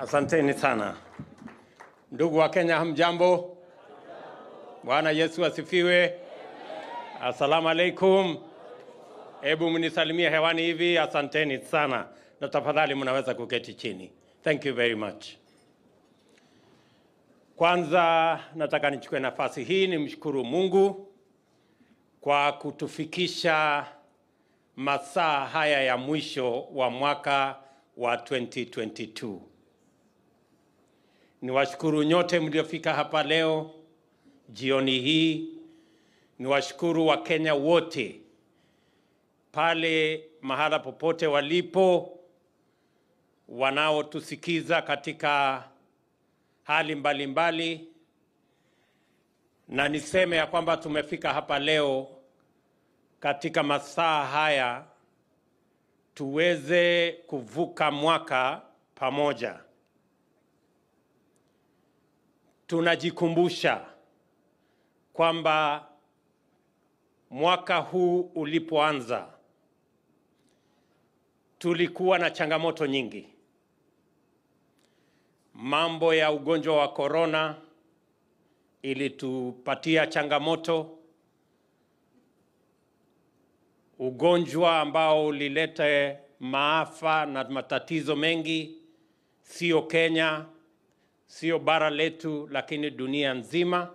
Asanteni sana. Ndugu wa Kenya, hamjambo? Bwana Yesu asifiwe. Asalamu alaikum. Hebu mnisalimie hewani hivi. Asanteni sana. Na tafadhali mnaweza kuketi chini. Thank you very much. Kwanza nataka nichukue nafasi hii nimshukuru Mungu kwa kutufikisha masaa haya ya mwisho wa mwaka wa 2022. Niwashukuru nyote mliofika hapa leo jioni hii. Niwashukuru wa Kenya wote pale mahala popote walipo wanaotusikiza katika hali mbalimbali. Na niseme ya kwamba tumefika hapa leo katika masaa haya tuweze kuvuka mwaka pamoja. Tunajikumbusha kwamba mwaka huu ulipoanza tulikuwa na changamoto nyingi. Mambo ya ugonjwa wa corona ilitupatia changamoto. Ugonjwa ambao ulileta maafa na matatizo mengi, sio Kenya, sio bara letu, lakini dunia nzima.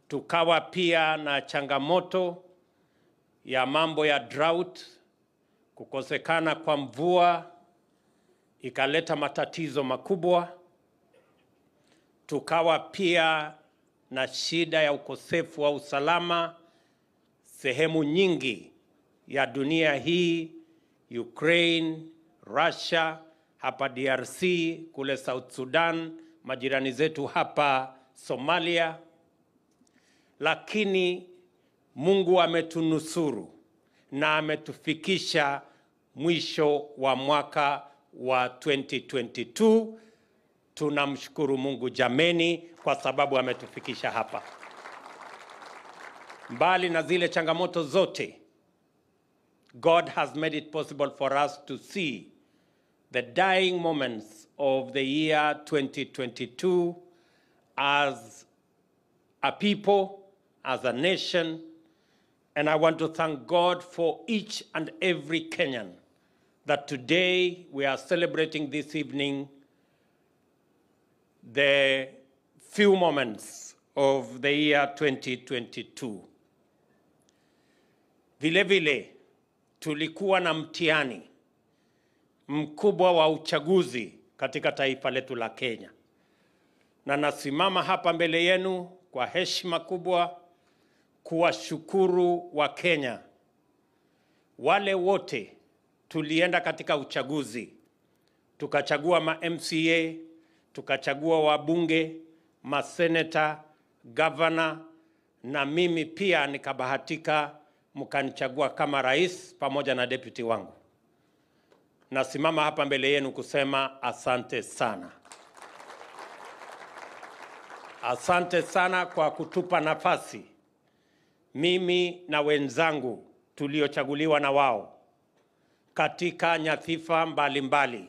Tukawa pia na changamoto ya mambo ya drought, kukosekana kwa mvua ikaleta matatizo makubwa. Tukawa pia na shida ya ukosefu wa usalama sehemu nyingi ya dunia hii, Ukraine, Russia, hapa DRC, kule South Sudan, majirani zetu hapa Somalia. Lakini Mungu ametunusuru na ametufikisha mwisho wa mwaka wa 2022. Tunamshukuru Mungu jameni kwa sababu ametufikisha hapa. Mbali na zile changamoto zote, God has made it possible for us to see the dying moments of the year 2022 as a people, as a nation. And I want to thank God for each and every Kenyan that today we are celebrating this evening the few moments of the year 2022. Vile vile tulikuwa na mtihani mkubwa wa uchaguzi katika taifa letu la Kenya. Na nasimama hapa mbele yenu kwa heshima kubwa kuwashukuru wa Kenya. Wale wote tulienda katika uchaguzi. Tukachagua ma-MCA, tukachagua wabunge, maseneta, governor, na mimi pia nikabahatika mkanichagua kama rais pamoja na deputy wangu. Nasimama hapa mbele yenu kusema asante sana. Asante sana kwa kutupa nafasi mimi na wenzangu tuliochaguliwa na wao katika nyadhifa mbalimbali,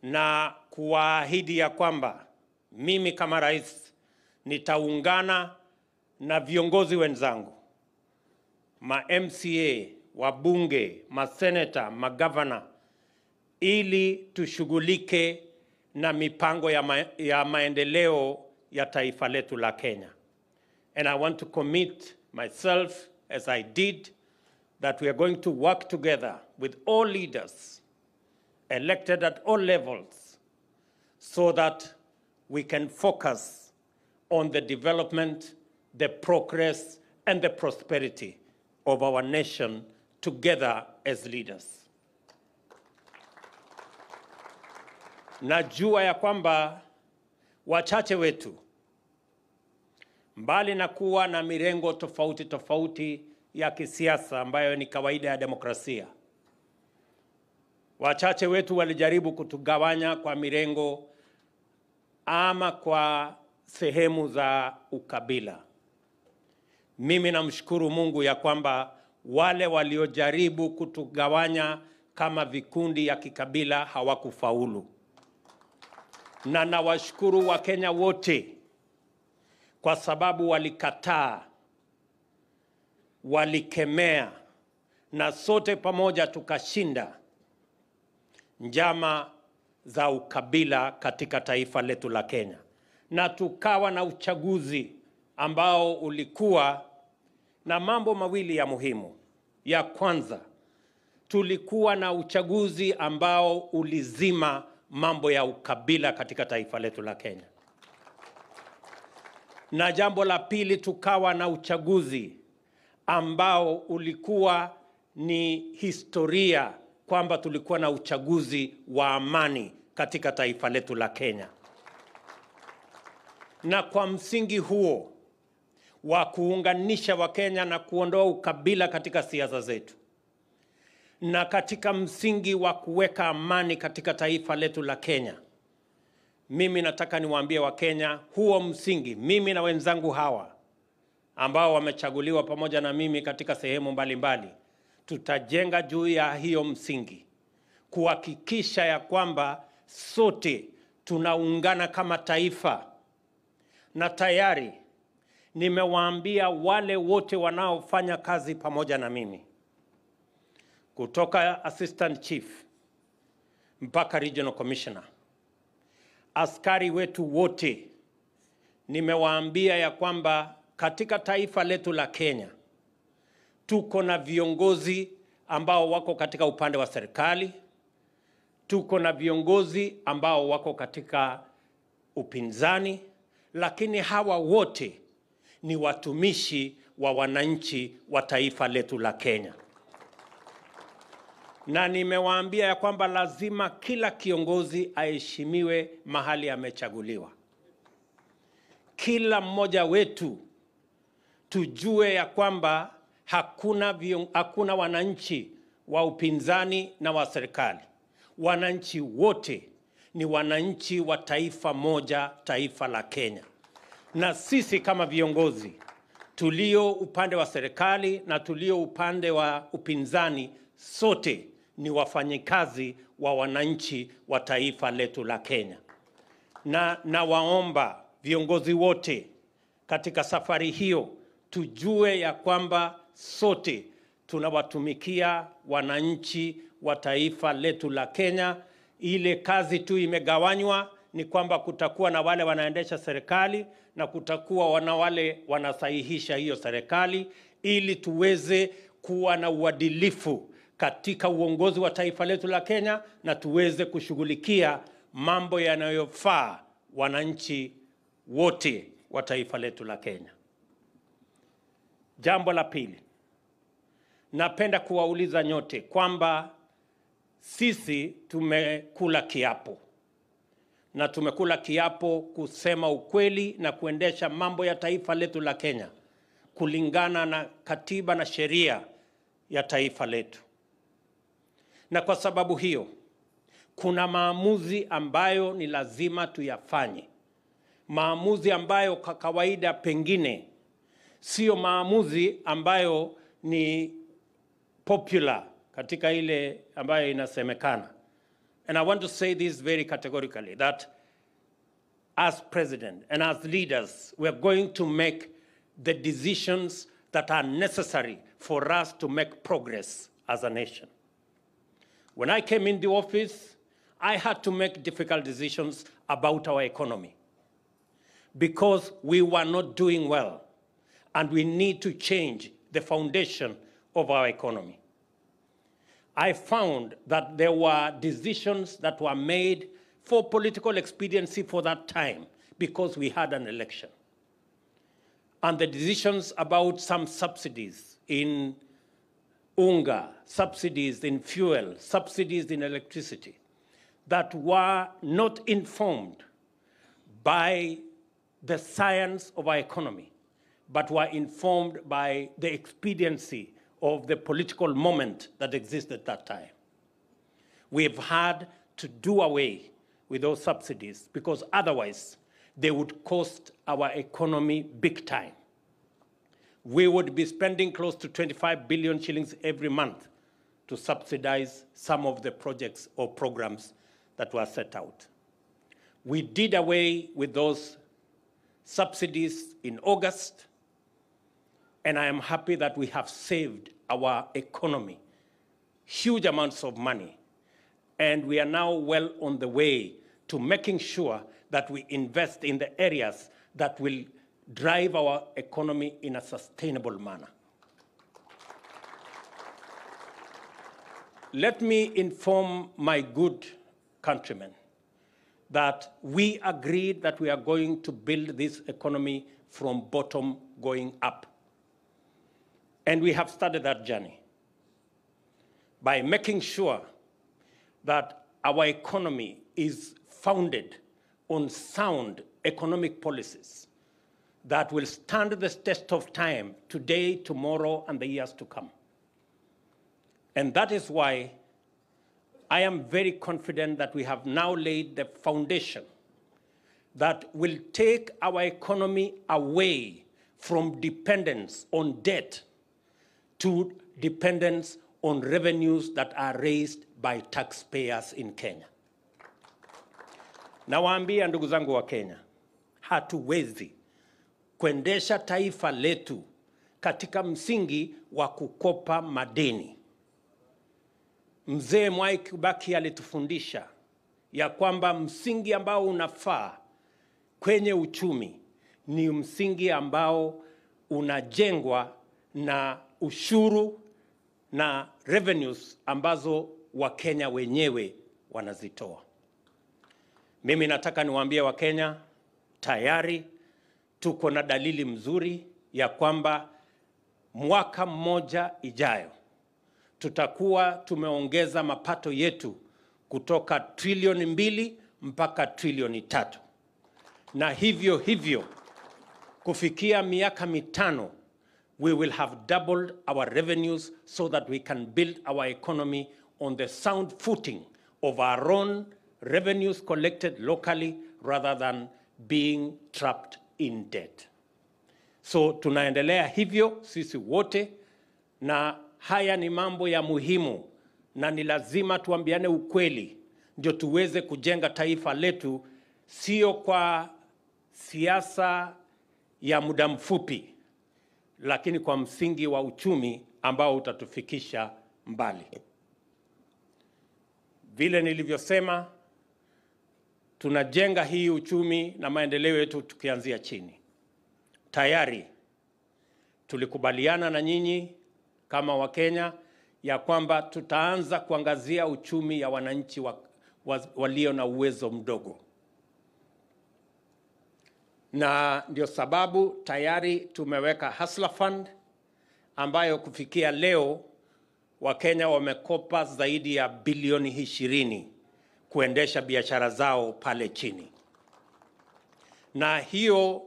na kuahidi ya kwamba mimi kama rais nitaungana na viongozi wenzangu, ma-MCA, wabunge, maseneta, magavana, ili tushughulike na mipango ya maendeleo ya taifa letu la Kenya. And I want to commit myself, as I did, that we are going to work together with all leaders elected at all levels so that we can focus on the development, the progress, and the prosperity of our nation together as leaders. Najua ya kwamba wachache wetu, mbali na kuwa na mirengo tofauti tofauti ya kisiasa ambayo ni kawaida ya demokrasia, wachache wetu walijaribu kutugawanya kwa mirengo ama kwa sehemu za ukabila. Mimi namshukuru Mungu ya kwamba wale waliojaribu kutugawanya kama vikundi ya kikabila hawakufaulu. Na nawashukuru Wakenya wote kwa sababu walikataa, walikemea, na sote pamoja tukashinda njama za ukabila katika taifa letu la Kenya. Na tukawa na uchaguzi ambao ulikuwa na mambo mawili ya muhimu. Ya kwanza, tulikuwa na uchaguzi ambao ulizima mambo ya ukabila katika taifa letu la Kenya. Na jambo la pili, tukawa na uchaguzi ambao ulikuwa ni historia kwamba tulikuwa na uchaguzi wa amani katika taifa letu la Kenya. Na kwa msingi huo wa kuunganisha Wakenya na kuondoa ukabila katika siasa zetu, na katika msingi wa kuweka amani katika taifa letu la Kenya, mimi nataka niwaambie Wakenya huo msingi, mimi na wenzangu hawa ambao wamechaguliwa pamoja na mimi katika sehemu mbalimbali, tutajenga juu ya hiyo msingi kuhakikisha ya kwamba sote tunaungana kama taifa. Na tayari nimewaambia wale wote wanaofanya kazi pamoja na mimi, kutoka assistant chief mpaka regional commissioner, askari wetu wote, nimewaambia ya kwamba katika taifa letu la Kenya tuko na viongozi ambao wako katika upande wa serikali, tuko na viongozi ambao wako katika upinzani, lakini hawa wote ni watumishi wa wananchi wa taifa letu la Kenya. Na nimewaambia ya kwamba lazima kila kiongozi aheshimiwe mahali amechaguliwa. Kila mmoja wetu tujue ya kwamba hakuna wananchi wa upinzani na wa serikali. Wananchi wote ni wananchi wa taifa moja, taifa la Kenya. Na sisi kama viongozi tulio upande wa serikali na tulio upande wa upinzani, sote ni wafanyikazi wa wananchi wa taifa letu la Kenya. Na waomba viongozi wote katika safari hiyo tujue ya kwamba sote tunawatumikia wananchi wa taifa letu la Kenya. Ile kazi tu imegawanywa ni kwamba kutakuwa na wale wanaendesha serikali na kutakuwa na wale wanasahihisha hiyo serikali, ili tuweze kuwa na uadilifu katika uongozi wa taifa letu la Kenya na tuweze kushughulikia mambo yanayofaa wananchi wote wa taifa letu la Kenya. Jambo la pili, napenda kuwauliza nyote kwamba sisi tumekula kiapo, na tumekula kiapo kusema ukweli na kuendesha mambo ya taifa letu la Kenya kulingana na katiba na sheria ya taifa letu. Na kwa sababu hiyo kuna maamuzi ambayo ni lazima tuyafanye, maamuzi ambayo kwa kawaida pengine sio maamuzi ambayo ni popular katika ile ambayo inasemekana. And I want to say this very categorically, that as president and as leaders, we are going to make the decisions that are necessary for us to make progress as a nation. When I came in the office, I had to make difficult decisions about our economy because we were not doing well, and we need to change the foundation of our economy. I found that there were decisions that were made for political expediency for that time because we had an election. And the decisions about some subsidies in unga, subsidies in fuel, subsidies in electricity, that were not informed by the science of our economy, but were informed by the expediency of the political moment that existed at that time. We've had to do away with those subsidies because otherwise they would cost our economy big time. We would be spending close to 25 billion shillings every month to subsidize some of the projects or programs that were set out. We did away with those subsidies in August, and I am happy that we have saved our economy huge amounts of money, and we are now well on the way to making sure that we invest in the areas that will drive our economy in a sustainable manner. Let me inform my good countrymen that we agreed that we are going to build this economy from bottom going up. And we have started that journey by making sure that our economy is founded on sound economic policies that will stand the test of time today, tomorrow, and the years to come. And that is why I am very confident that we have now laid the foundation that will take our economy away from dependence on debt to dependence on revenues that are raised by taxpayers in Kenya. Nawaambia ndugu zangu wa Kenya, hatuwezi kuendesha taifa letu katika msingi wa kukopa madeni. Mzee Mwai Kibaki alitufundisha ya kwamba msingi ambao unafaa kwenye uchumi ni msingi ambao unajengwa na ushuru na revenues ambazo Wakenya wenyewe wanazitoa. Mimi nataka niwaambie Wakenya, tayari tuko na dalili mzuri ya kwamba mwaka mmoja ijayo tutakuwa tumeongeza mapato yetu kutoka trilioni 2 mpaka trilioni 3. Na hivyo kufikia miaka 5 we will have doubled our revenues so that we can build our economy on the sound footing of our own revenues collected locally rather than being trapped in debt. So tunaendelea hivyo sisi wote, na haya ni mambo ya muhimu na ni lazima tuambiane ukweli ndio tuweze kujenga taifa letu, sio kwa siasa ya muda mfupi, lakini kwa msingi wa uchumi ambao utatufikisha mbali. Vile nilivyosema, tunajenga hii uchumi na maendeleo yetu tukianzia chini. Tayari tulikubaliana na nyinyi kama Wakenya ya kwamba tutaanza kuangazia uchumi ya wananchi walio na uwezo mdogo. Na ndio sababu tayari tumeweka Hustler Fund ambayo kufikia leo Wakenya wamekopa zaidi ya bilioni 20 kuendesha biashara zao pale chini. Na hiyo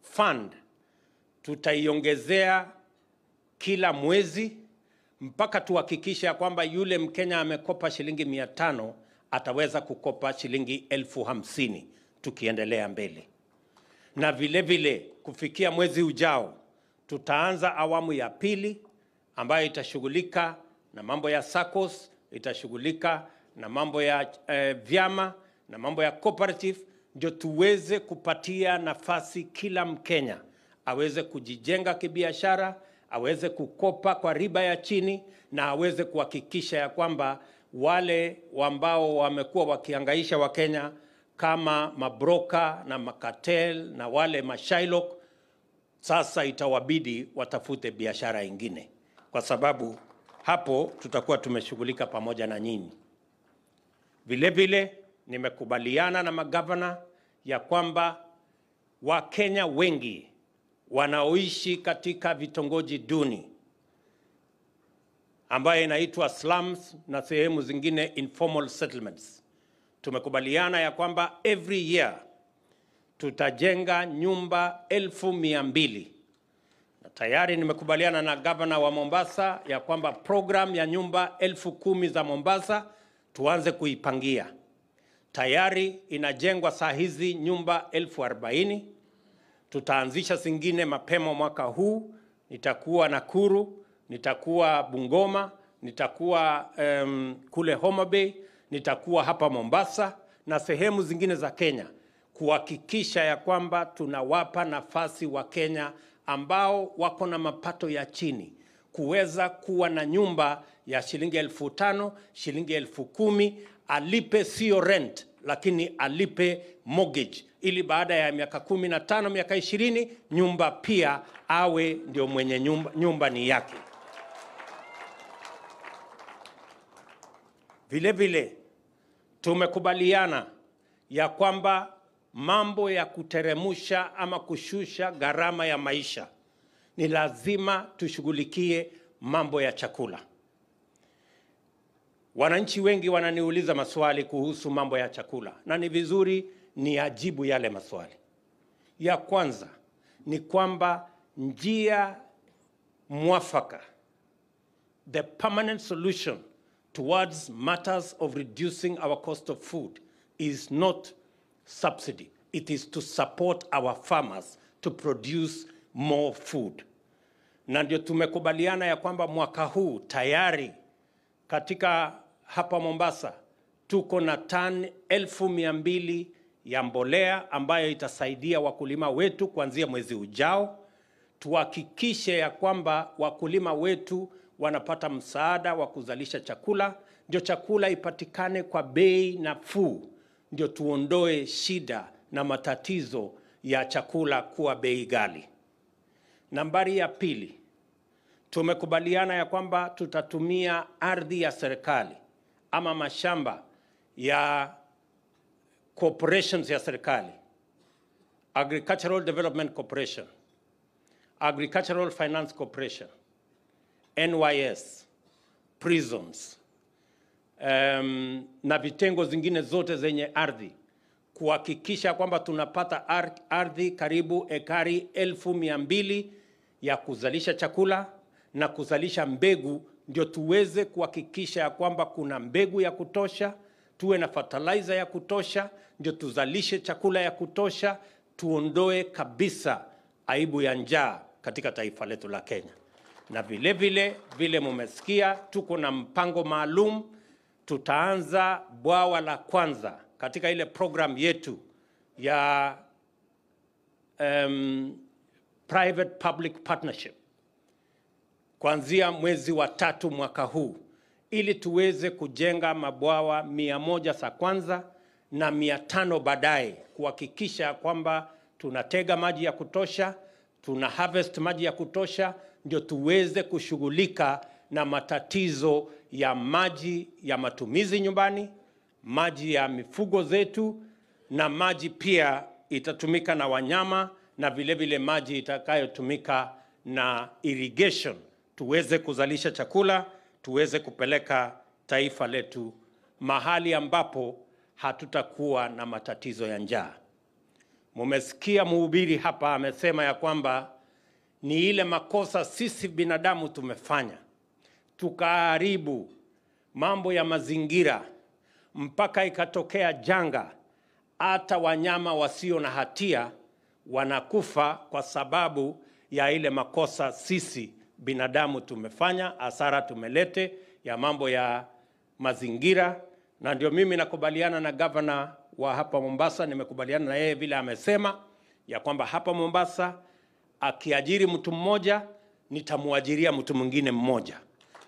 fund tutaiongezea kila mwezi mpaka tuhakikisha kwamba yule Mkenya amekopa shilingi 500 ataweza kukopa shilingi 50,000 tukiendelea mbele. Na vile vile kufikia mwezi ujao tutaanza awamu ya pili ambayo itashughulika na mambo ya SACCOS, itashughulika na mambo ya vyama na mambo ya cooperative, ndio tuweze kupatia nafasi kila Mkenya aweze kujijenga kibiashara, aweze kukopa kwa riba ya chini, na aweze kuhakikisha ya kwamba wale ambao wamekuwa wakihangaisha Wakenya kama mabroka na makatel na wale mashailok, sasa itawabidi watafute biashara ingine, kwa sababu hapo tutakuwa tumeshughulika pamoja na nyinyi. Vile vile nimekubaliana na magavana ya kwamba Wakenya wengi wanaoishi katika vitongoji duni ambayo inaitwa slums na sehemu zingine informal settlements, tumekubaliana ya kwamba every year tutajenga nyumba 200,000. Na tayari nimekubaliana na governor wa Mombasa ya kwamba program ya nyumba 10,000 za Mombasa tuanze kuipangia. Tayari inajengwa saa hizi nyumba 40,000. Tutaanzisha zingine mapema mwaka huu. Nitakuwa Nakuru, nitakuwa Bungoma, nitakuwa kule Homa Bay, nitakuwa hapa Mombasa na sehemu zingine za Kenya, kuhakikisha ya kwamba tunawapa nafasi wa Kenya ambao wako na mapato ya chini kuweza kuwa na nyumba ya shilingi 5,000, shilingi 10,000, alipe sio rent lakini alipe mortgage, ili baada ya miaka 15, miaka 20, nyumba pia awe ndio mwenye nyumba ni yake. Vile vile tumekubaliana ya kwamba mambo ya kuteremusha ama kushusha gharama ya maisha ni lazima tushughulikie mambo ya chakula. Wananchi wengi wananiuliza maswali kuhusu mambo ya chakula na ni vizuri ni ajibu yale maswali. Ya kwanza ni kwamba njia mwafaka, the permanent solution towards matters of reducing our cost of food is not subsidy. It is to support our farmers to produce more food. Na ndio tumekubaliana ya kwamba mwaka huu tayari katika hapa Mombasa tuko na tani 1,200 ya mbolea ambayo itasaidia wakulima wetu kuanzia mwezi ujao. Tuhakikishe ya kwamba wakulima wetu wanapata msaada wa kuzalisha chakula, ndio chakula ipatikane kwa bei nafuu, ndio tuondoe shida na matatizo ya chakula kuwa bei ghali. Nambari ya pili, tumekubaliana ya kwamba tutatumia ardhi ya serikali ama mashamba ya corporations ya serikali, Agricultural Development Corporation, Agricultural Finance Corporation, NYS, prisons, na vitengo zingine zote zenye ardhi, kuhakikisha kwamba tunapata ardhi karibu ekari 1,200 ya kuzalisha chakula na kuzalisha mbegu, ndio tuweze kuhakikisha kwamba kuna mbegu ya kutosha, tuwe na fertilizer ya kutosha, ndio tuzalishe chakula ya kutosha, tuondoe kabisa aibu ya njaa katika taifa letu la Kenya. Na vile mumesikia, tuko na mpango maalum. Tutaanza bwawa la kwanza katika ile program yetu ya private public partnership kuanzia mwezi wa 3 mwaka huu, ili tuweze kujenga mabwawa 100 za kwanza na 500 baadaye, kuhakikisha kwamba tunatega maji ya kutosha, tuna harvest maji ya kutosha, ndio tuweze kushughulika na matatizo ya maji ya matumizi nyumbani, maji ya mifugo zetu, na maji pia itatumika na wanyama, na vile maji itakayotumika na irrigation, tuweze kuzalisha chakula, tuweze kupeleka taifa letu mahali ambapo hatutakuwa na matatizo ya njaa. Mumesikia mhubiri hapa amesema ya kwamba ni ile makosa sisi binadamu tumefanya, tukaharibu mambo ya mazingira mpaka ikatokea janga, hata wanyama wasio na hatia wanakufa kwa sababu ya ile makosa sisi binadamu tumefanya, hasara tumelete ya mambo ya mazingira. Na ndio mimi nakubaliana na governor wa hapa Mombasa, nimekubaliana na yeye vile amesema ya kwamba hapa Mombasa akiajiri mtu mmoja nitamuajiria mtu mwingine mmoja.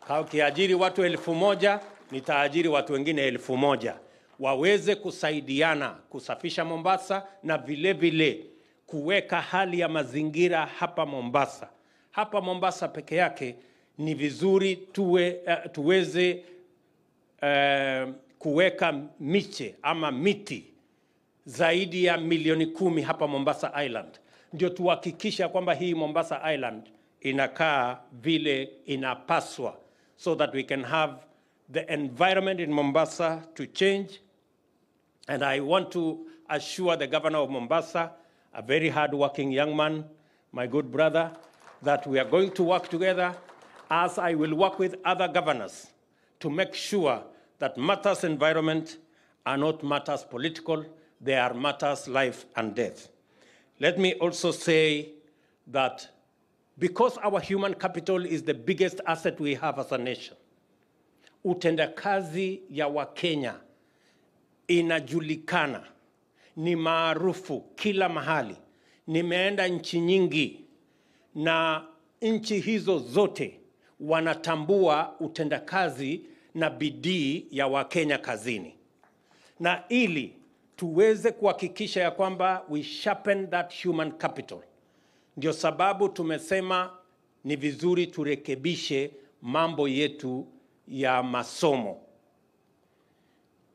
Kama kiajiri watu 1,000 nitaajiri watu wengine 1,000 waweze kusaidiana kusafisha Mombasa, na vile kuweka hali ya mazingira hapa Mombasa. Hapa Mombasa peke yake ni vizuri tuweze kuweka miche ama miti zaidi ya milioni 10 hapa Mombasa Island, ndio tuhakikisha kwamba hii Mombasa Island inakaa vile inapaswa, so that we can have the environment in Mombasa to change. And I want to assure the governor of Mombasa, a very hard-working young man, my good brother, that we are going to work together, as I will work with other governors, to make sure that matters environment are not matters political, they are matters life and death. Let me also say that because our human capital is the biggest asset we have as a nation, utendakazi ya Wakenya inajulikana, ni maarufu kila mahali. Nimeenda nchi nyingi na nchi hizo zote wanatambua utendakazi na bidii ya Wakenya kazini. Na ili tuweze kuhakikisha ya kwamba we sharpen that human capital, ndio sababu tumesema ni vizuri turekebishe mambo yetu ya masomo.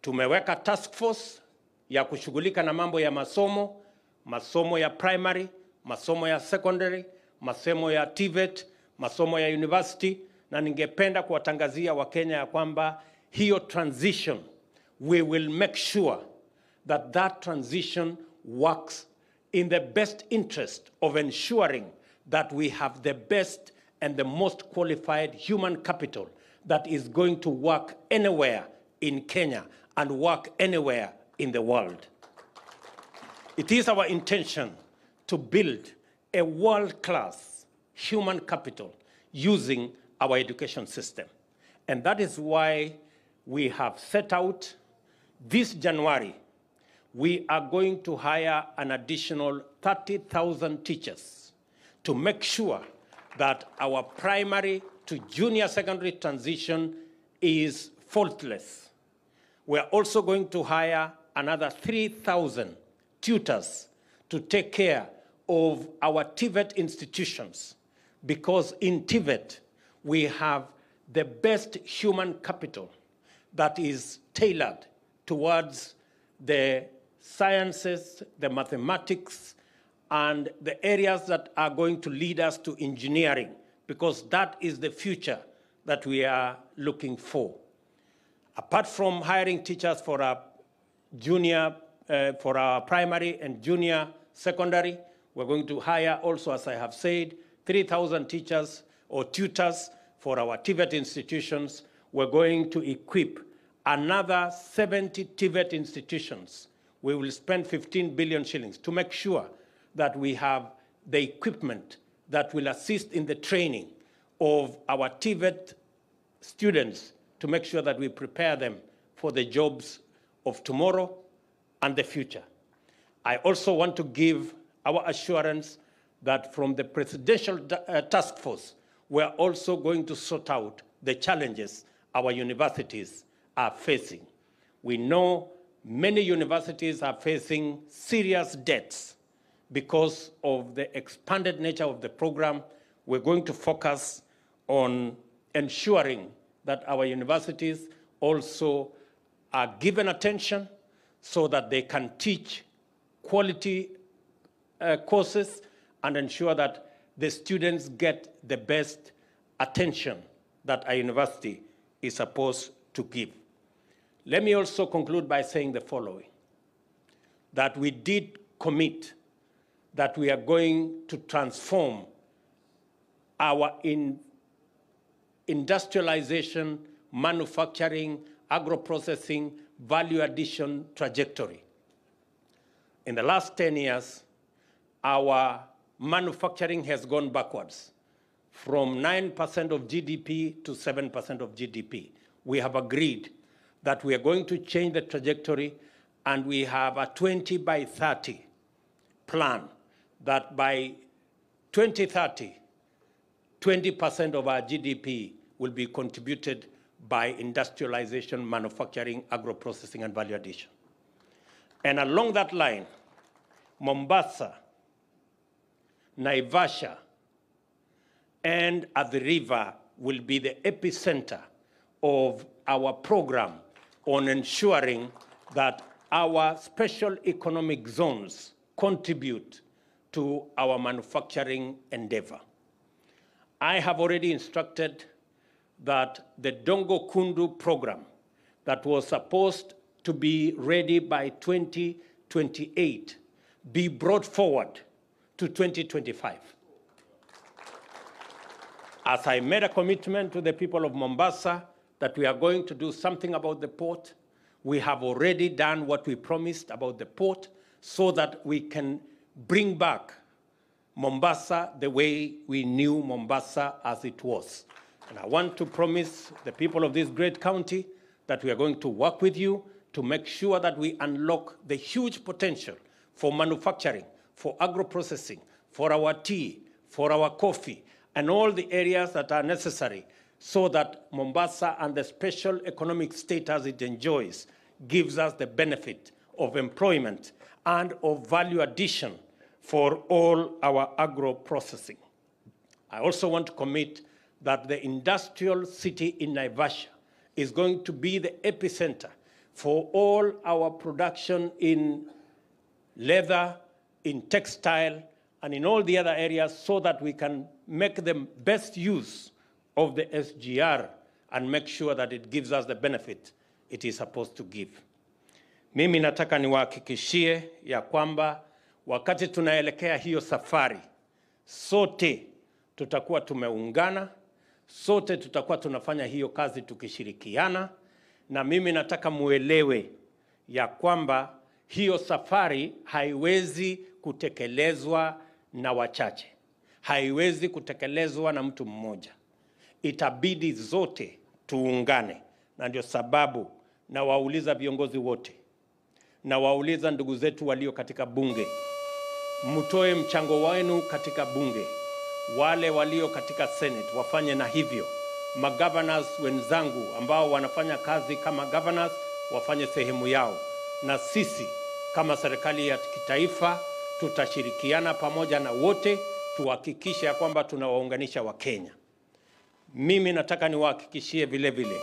Tumeweka task force ya kushughulika na mambo ya masomo, masomo ya primary, masomo ya secondary, masomo ya TVET, masomo ya university, na ningependa kuwatangazia Wakenya ya kwamba hiyo transition, we will make sure that that transition works in the best interest of ensuring that we have the best and the most qualified human capital that is going to work anywhere in Kenya and work anywhere in the world. It is our intention to build a world-class human capital using our education system. And that is why we have set out this January, we are going to hire an additional 30,000 teachers to make sure that our primary to junior secondary transition is faultless. We are also going to hire another 3,000 tutors to take care of our TVET institutions, because in TVET we have the best human capital that is tailored towards the sciences, the mathematics, and the areas that are going to lead us to engineering, because that is the future that we are looking for. Apart from hiring teachers for our junior, for our primary and junior secondary, we're going to hire also, as I have said, 3,000 teachers or tutors for our TVET institutions. We're going to equip another 70 TVET institutions. We will spend 15 billion shillings to make sure that we have the equipment that will assist in the training of our TVET students to make sure that we prepare them for the jobs of tomorrow and the future. I also want to give our assurance that from the Presidential Task Force, we're also going to sort out the challenges our universities are facing. We know many universities are facing serious debts because of the expanded nature of the program. We're going to focus on ensuring that our universities also are given attention so that they can teach quality courses and ensure that the students get the best attention that a university is supposed to give. Let me also conclude by saying the following, that we did commit that we are going to transform our industrialization, manufacturing, agro-processing, value addition trajectory. In the last 10 years, our manufacturing has gone backwards from 9% of GDP to 7% of GDP. We have agreed that we are going to change the trajectory, and we have a 20 by 30 plan that by 2030, 20% of our GDP will be contributed by industrialization, manufacturing, agro-processing, and value addition. And along that line, Mombasa, Naivasha, and at the river will be the epicenter of our program on ensuring that our special economic zones contribute to our manufacturing endeavor. I have already instructed that the Dongo Kundu program that was supposed to be ready by 2028 be brought forward to 2025. As I made a commitment to the people of Mombasa that we are going to do something about the port, we have already done what we promised about the port so that we can bring back Mombasa the way we knew Mombasa as it was. And I want to promise the people of this great county that we are going to work with you to make sure that we unlock the huge potential for manufacturing, for agro-processing, for our tea, for our coffee, and all the areas that are necessary so that Mombasa and the special economic status it enjoys gives us the benefit of employment and of value addition for all our agro-processing. I also want to commit that the industrial city in Naivasha is going to be the epicenter for all our production in leather, in textile, and in all the other areas so that we can make the best use of the SGR and make sure that it gives us the benefit it is supposed to give. Mimi nataka niwahakikishie ya kwamba wakati tunaelekea hiyo safari, sote tutakuwa tumeungana, sote tutakuwa tunafanya hiyo kazi tukishirikiana, na mimi nataka muelewe ya kwamba hiyo safari haiwezi kutekelezwa na wachache. Haiwezi kutekelezwa na mtu mmoja. Itabidi zote tuungane, na ndio sababu na wauliza viongozi wote, na wauliza ndugu zetu walio katika bunge, mtoe mchango wenu katika bunge. Wale walio katika Senate wafanye na hivyo. Magovernors wenzangu ambao wanafanya kazi kama governors wafanye sehemu yao. Na sisi kama serikali ya kitaifa tutashirikiana pamoja na wote tuhakikishe ya kwamba tunawaunganisha Wakenya. Mimi nataka niwahakikishie vile vile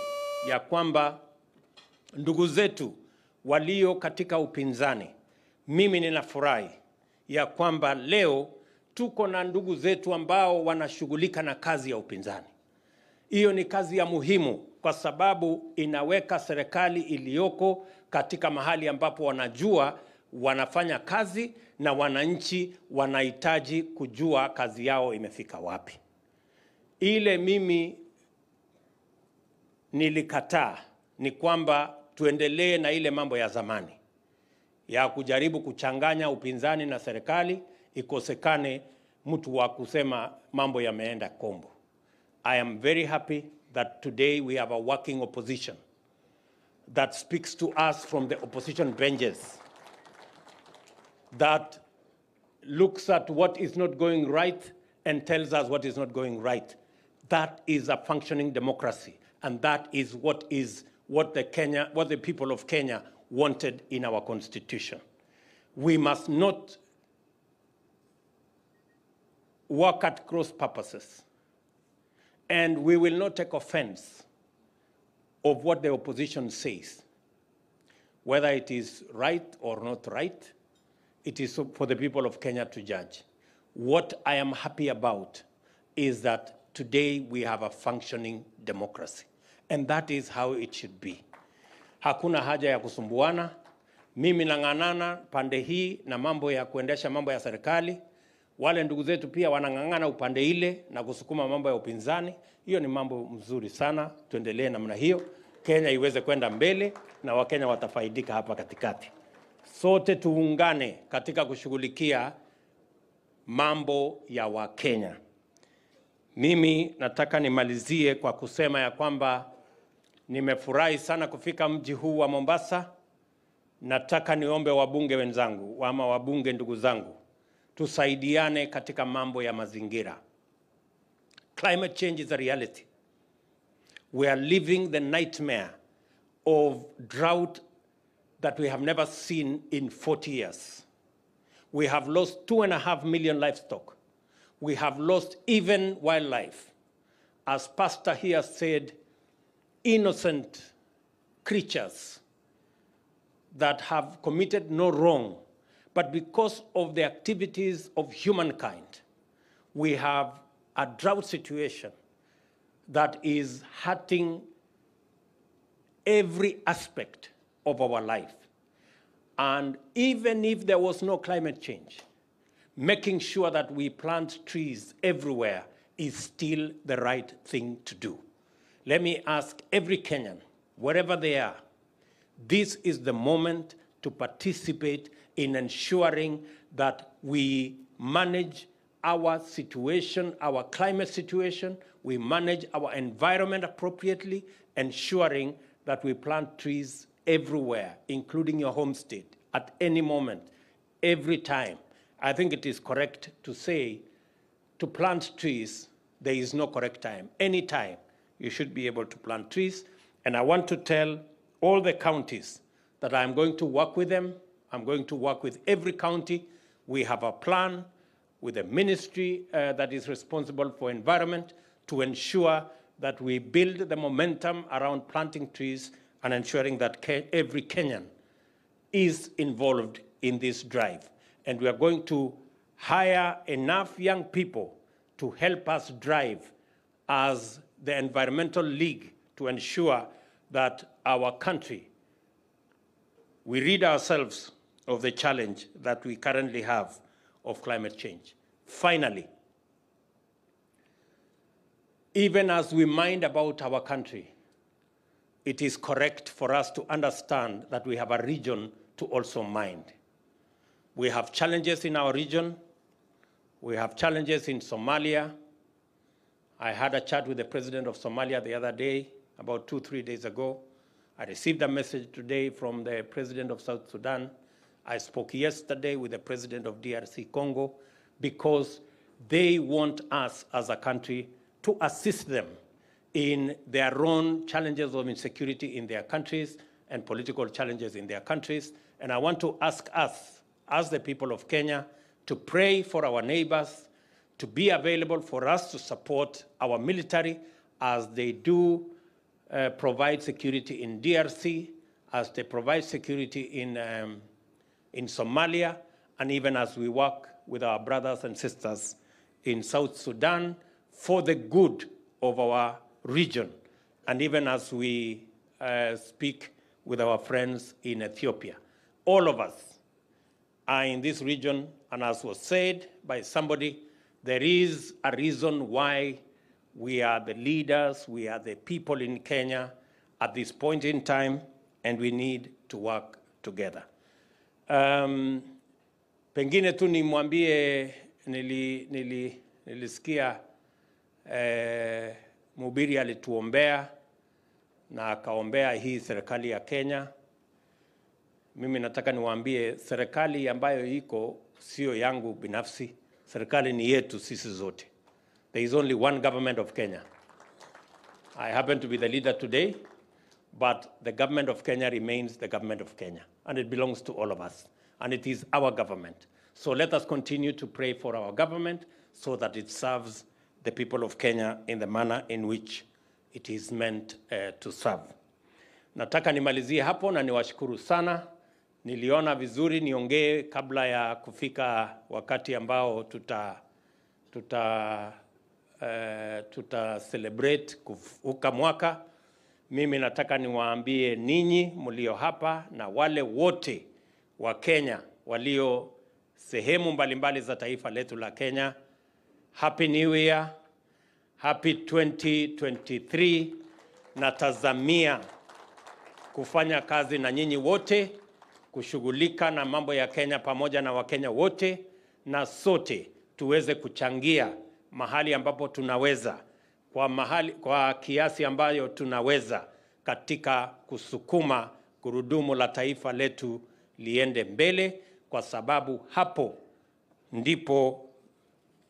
ya kwamba ndugu zetu walio katika upinzani, mimi ninafurahi ya kwamba leo tuko na ndugu zetu ambao wanashughulika na kazi ya upinzani. Hiyo ni kazi ya muhimu kwa sababu inaweka serikali iliyoko katika mahali ambapo wanajua wanafanya kazi na wananchi wanahitaji kujua kazi yao imefika wapi. Ile mimi nilikataa ni kwamba tuendelee na ile mambo ya zamani ya kujaribu kuchanganya upinzani na serikali, ikosekane mtu wa kusema mambo yameenda kombo. I am very happy that today we have a working opposition that speaks to us from the opposition benches, that looks at what is not going right and tells us what is not going right. That is a functioning democracy, and that is what the people of Kenya wanted in our constitution. We must not work at cross purposes, and we will not take offense of what the opposition says. Whether it is right or not right, it is for the people of Kenya to judge. What I am happy about is that today we have a functioning democracy, and that is how it should be. Hakuna haja ya kusumbuana. Mimi nang'ang'ana pande hii na mambo ya kuendesha mambo ya serikali. Wale ndugu zetu pia wanang'ang'ana upande ile na kusukuma mambo ya upinzani. Hiyo ni mambo mzuri sana. Tuendelee namna hiyo. Kenya iweze kwenda mbele na Wakenya watafaidika hapa katikati. Sote tuungane katika kushughulikia mambo ya Wakenya. Mimi nataka nimalizie kwa kusema ya kwamba nimefurahi sana kufika mji huu wa Mombasa. Nataka niombe wabunge wenzangu, ama wabunge ndugu zangu, tusaidiane katika mambo ya mazingira. Climate change is a reality. We are living the nightmare of drought that we have never seen in 40 years. We have lost 2.5 million livestock. We have lost even wildlife. As Pastor here said, innocent creatures that have committed no wrong, but because of the activities of humankind, we have a drought situation that is hurting every aspect of our life. And even if there was no climate change, making sure that we plant trees everywhere is still the right thing to do. Let me ask every Kenyan, wherever they are, this is the moment to participate in ensuring that we manage our situation, our climate situation, we manage our environment appropriately, ensuring that we plant trees everywhere, including your home state, at any moment, every time. I think it is correct to say, to plant trees, there is no correct time. Any time, you should be able to plant trees. And I want to tell all the counties that I'm going to work with them. I'm going to work with every county. We have a plan with the ministry that is responsible for environment to ensure that we build the momentum around planting trees and ensuring that every Kenyan is involved in this drive. And we are going to hire enough young people to help us drive as the Environmental League to ensure that our country, we rid ourselves of the challenge that we currently have of climate change. Finally, even as we mind about our country, it is correct for us to understand that we have a region to also mind. We have challenges in our region. We have challenges in Somalia. I had a chat with the president of Somalia the other day, about 2-3 days ago. I received a message today from the president of South Sudan. I spoke yesterday with the president of DRC Congo, because they want us as a country to assist them in their own challenges of insecurity in their countries and political challenges in their countries. And I want to ask us, as the people of Kenya, to pray for our neighbors, to be available for us to support our military as they do provide security in DRC, as they provide security in Somalia, and even as we work with our brothers and sisters in South Sudan for the good of our region, and even as we speak with our friends in Ethiopia. All of us are in this region, and as was said by somebody, there is a reason why we are the leaders, we are the people in Kenya at this point in time, and we need to work together. Pengine tu nimwambie nilisikia mhubiri alituombea na akaombea hii serikali ya Kenya. Mimi nataka niwaambie serikali ambayo iko sio yangu binafsi, serikali ni yetu sisi zote. There is only one government of Kenya. I happen to be the leader today, but the government of Kenya remains the government of Kenya, and it belongs to all of us, and it is our government. So let us continue to pray for our government so that it serves the people of Kenya in the manner in which it is meant to serve. Nataka nimalizie hapo na niwashukuru sana. Niliona vizuri niongee kabla ya kufika wakati ambao tuta celebrate kuvuka mwaka. Mimi nataka niwaambie ninyi mlio hapa na wale wote wa Kenya walio sehemu mbalimbali za taifa letu la Kenya, Happy New Year, Happy 2023. Natazamia kufanya kazi na nyinyi wote, kushughulika na mambo ya Kenya pamoja na Wakenya wote, na sote tuweze kuchangia mahali ambapo tunaweza, kwa kiasi ambayo tunaweza, katika kusukuma gurudumu la taifa letu liende mbele, kwa sababu hapo ndipo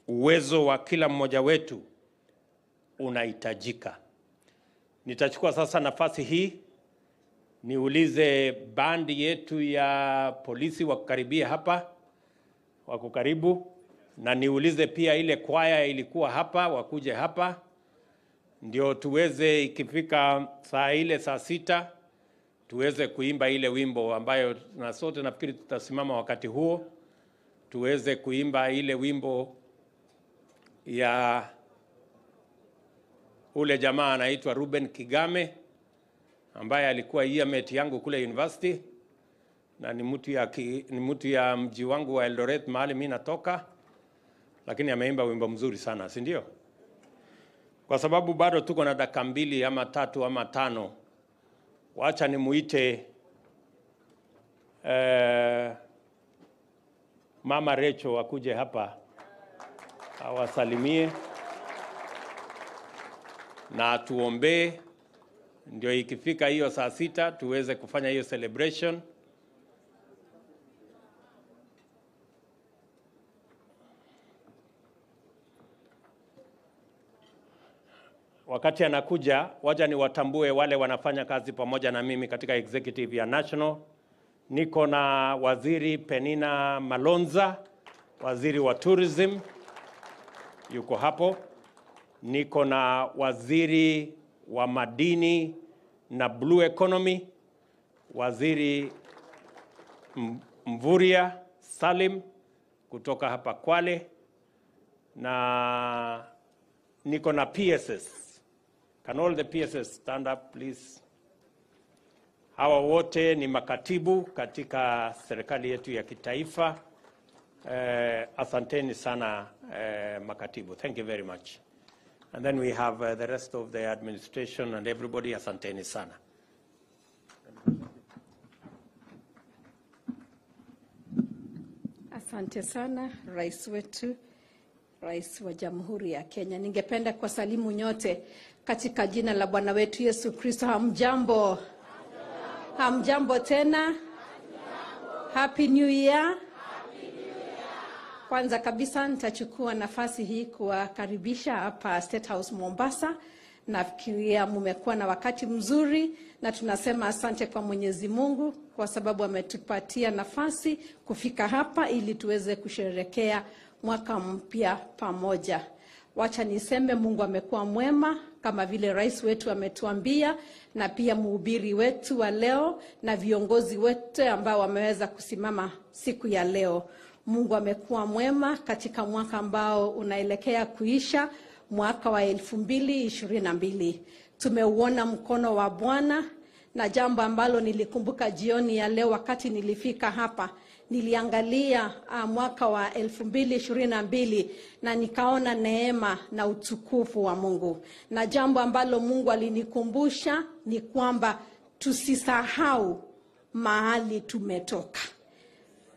uwezo wa kila mmoja wetu unahitajika. Nitachukua sasa nafasi hii niulize bandi yetu ya polisi wakukaribia hapa, wako karibu, na niulize pia ile kwaya ilikuwa hapa wakuje hapa, ndio tuweze ikifika saa 6 tuweze kuimba ile wimbo ambayo na sote nafikiri tutasimama wakati huo, tuweze kuimba ile wimbo ya ule jamaa anaitwa Ruben Kigame, ambaye alikuwa yearmate yangu kule university, na ni mtu ya mji wangu wa Eldoret mahali mimi natoka, lakini ameimba wimbo mzuri sana, si ndio? Kwa sababu bado tuko na dakika 2 ama 3 ama 5, wacha nimuite Mama Recho akuje hapa awasalimie na tuombee, ndio ikifika hiyo saa 6 tuweze kufanya hiyo celebration. Wakati anakuja, waja ni watambue wale wanafanya kazi pamoja na mimi katika executive ya national. Niko na waziri Penina Malonza, waziri wa tourism, yuko hapo. Niko na waziri wa madini na blue economy, waziri Mvuria Salim kutoka hapa Kwale, na niko na PSS. Can all the PSS stand up, please? Hawa wote ni makatibu katika serikali yetu ya kitaifa. Asanteni sana makatibu. Thank you very much. And then we have the rest of the administration and everybody. Asanteni sana. Asante sana rais wetu, rais wa Jamhuri ya Kenya. Ningependa kuwasalimu nyote katika jina la Bwana wetu Yesu Kristo. Hamjambo? Hamjambo tena? Happy New Year. Kwanza kabisa nitachukua nafasi hii kuwakaribisha hapa State House Mombasa. Nafikiria mmekuwa na wakati mzuri na tunasema asante kwa Mwenyezi Mungu kwa sababu ametupatia nafasi kufika hapa ili tuweze kusherehekea mwaka mpya pamoja. Wacha niseme Mungu amekuwa mwema kama vile rais wetu ametuambia, na pia mhubiri wetu wa leo na viongozi wote ambao wameweza kusimama siku ya leo. Mungu amekuwa mwema katika mwaka ambao unaelekea kuisha, mwaka wa 2022. Tumeuona mkono wa Bwana, na jambo ambalo nilikumbuka jioni ya leo wakati nilifika hapa, niliangalia mwaka wa 2022 na nikaona neema na utukufu wa Mungu. Na jambo ambalo Mungu alinikumbusha ni kwamba tusisahau mahali tumetoka.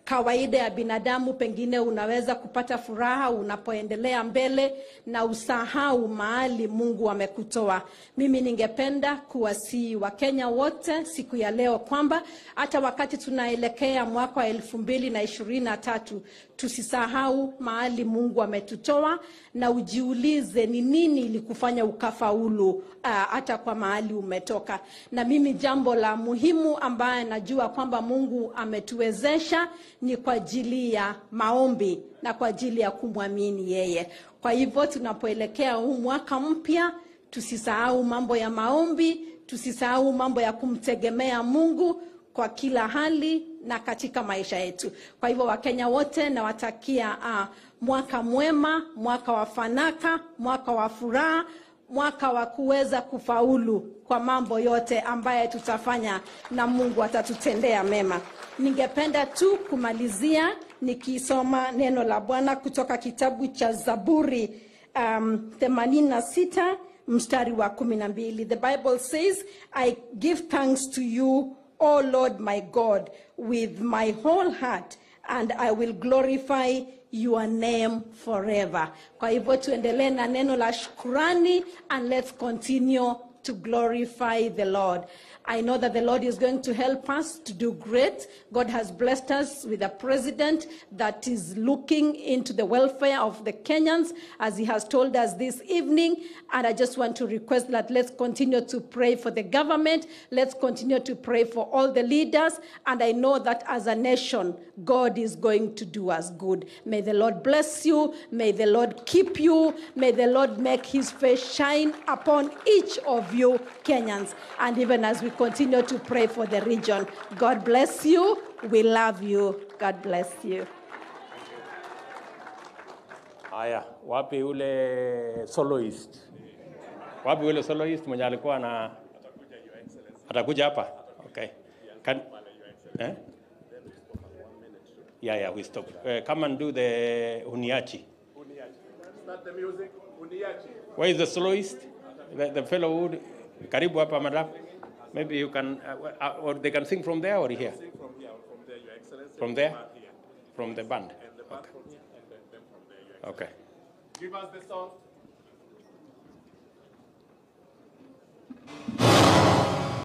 Kawaida ya binadamu pengine unaweza kupata furaha unapoendelea mbele na usahau mahali Mungu amekutoa. Mimi ningependa kuwasihi Wakenya wote siku ya leo kwamba hata wakati tunaelekea mwaka wa 2023 tusisahau mahali Mungu ametutoa, na ujiulize ni nini ilikufanya ukafaulu hata kwa mahali umetoka. Na mimi jambo la muhimu ambaye najua kwamba Mungu ametuwezesha ni kwa ajili ya maombi na kwa ajili ya kumwamini yeye. Kwa hivyo tunapoelekea huu mwaka mpya, tusisahau mambo ya maombi, tusisahau mambo ya kumtegemea Mungu kwa kila hali na katika maisha yetu. Kwa hivyo Wakenya wote nawatakia mwaka mwema, mwaka wa fanaka, mwaka wa furaha, mwaka wa kuweza kufaulu kwa mambo yote ambaye tutafanya na Mungu atatutendea mema. Ningependa tu kumalizia nikisoma neno la Bwana kutoka kitabu cha Zaburi 86 mstari wa 12. The Bible says, I give thanks to you, O Lord my God, with my whole heart, and I will glorify your name forever. Kwa hivyo tuendelee na neno la shukrani, and let's continue to glorify the Lord. I know that the Lord is going to help us to do great. God has blessed us with a president that is looking into the welfare of the Kenyans, as he has told us this evening. And I just want to request that let's continue to pray for the government. Let's continue to pray for all the leaders. And I know that as a nation, God is going to do us good. May the Lord bless you. May the Lord keep you. May the Lord make his face shine upon each of you Kenyans. And even as we continue to pray for the region, God bless you. We love you. God bless you. Haya, wapi ule soloist? Wapi ule soloist mwenye alikuwa na atakuja hapa? Okay. Yeah, we stop. Come and do the Uniachi. Start the music. Uniachi. Where is the soloist? The fellow who karibu hapa madam. Maybe you can or they can sing from there or here. Sing from here or from there, Your Excellency. From there? From the band. And the band from here and then from there, Your Excellency. Okay. Give us the song.